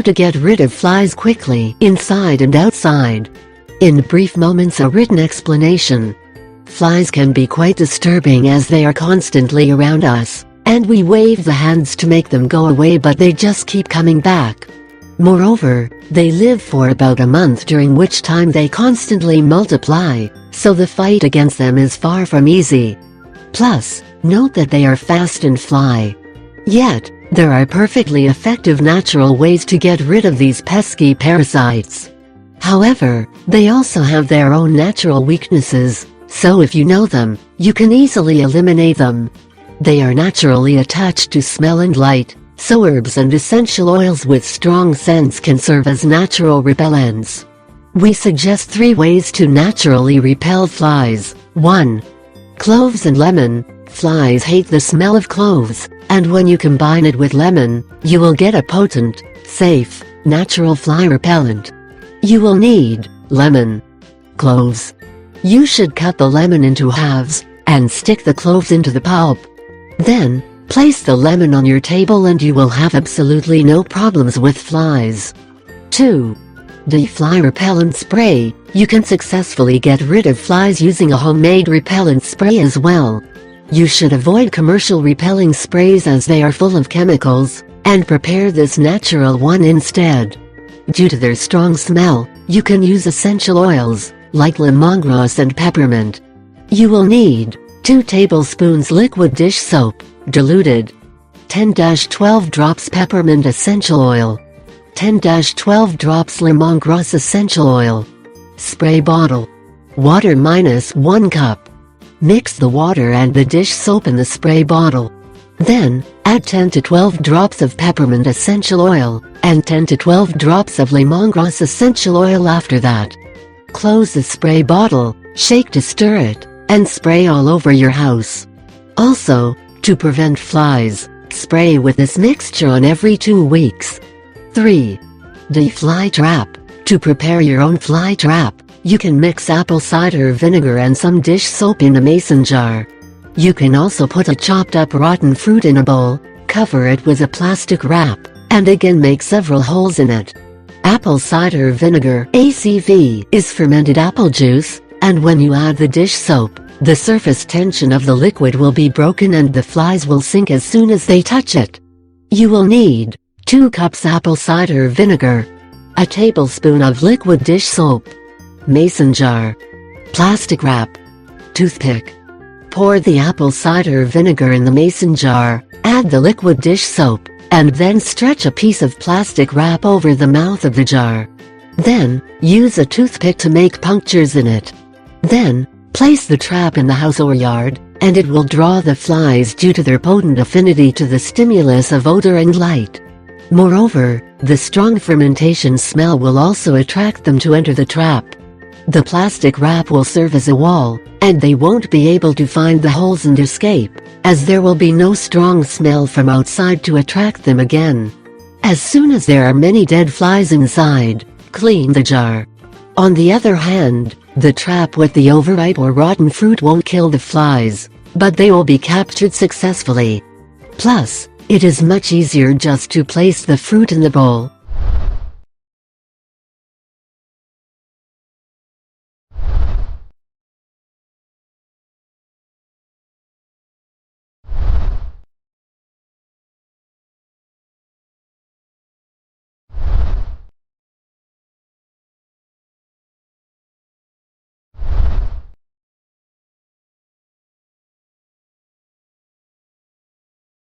to get rid of flies quickly inside and outside. In brief moments, a written explanation. Flies can be quite disturbing as they are constantly around us, and we wave the hands to make them go away, but they just keep coming back. Moreover, they live for about a month, during which time they constantly multiply, so the fight against them is far from easy. Plus, note that they are fast and fly. Yet, there are perfectly effective natural ways to get rid of these pesky parasites. However, they also have their own natural weaknesses, so if you know them, you can easily eliminate them. They are naturally attached to smell and light, so herbs and essential oils with strong scents can serve as natural repellents. We suggest 3 ways to naturally repel flies. 1. Cloves and lemon. Flies hate the smell of cloves, and when you combine it with lemon, you will get a potent, safe, natural fly repellent. You will need lemon, cloves. You should cut the lemon into halves, and stick the cloves into the pulp. Then, place the lemon on your table and you will have absolutely no problems with flies. 2. Fly repellent spray. You can successfully get rid of flies using a homemade repellent spray as well. You should avoid commercial repelling sprays as they are full of chemicals, and prepare this natural one instead. Due to their strong smell, you can use essential oils, like lemongrass and peppermint. You will need 2 tablespoons liquid dish soap, diluted, 10-12 drops peppermint essential oil, 10-12 drops lemongrass essential oil. Spray bottle. Water -1 cup. Mix the water and the dish soap in the spray bottle. Then, add 10 to 12 drops of peppermint essential oil, and 10 to 12 drops of lemongrass essential oil after that. Close the spray bottle, shake to stir it, and spray all over your house. Also, to prevent flies, spray with this mixture on every 2 weeks. 3. Fly trap. To prepare your own fly trap, you can mix apple cider vinegar and some dish soap in a mason jar. You can also put a chopped up rotten fruit in a bowl, cover it with a plastic wrap, and again make several holes in it. Apple cider vinegar (ACV) is fermented apple juice, and when you add the dish soap, the surface tension of the liquid will be broken and the flies will sink as soon as they touch it. You will need 2 cups apple cider vinegar, a tablespoon of liquid dish soap, mason jar, plastic wrap, toothpick. Pour the apple cider vinegar in the mason jar, add the liquid dish soap, and then stretch a piece of plastic wrap over the mouth of the jar. Then, use a toothpick to make punctures in it. Then, place the trap in the house or yard, and it will draw the flies due to their potent affinity to the stimulus of odor and light. Moreover, the strong fermentation smell will also attract them to enter the trap. The plastic wrap will serve as a wall, and they won't be able to find the holes and escape, as there will be no strong smell from outside to attract them again. As soon as there are many dead flies inside, clean the jar. On the other hand, the trap with the overripe or rotten fruit won't kill the flies, but they will be captured successfully. Plus, it is much easier just to place the fruit in the bowl,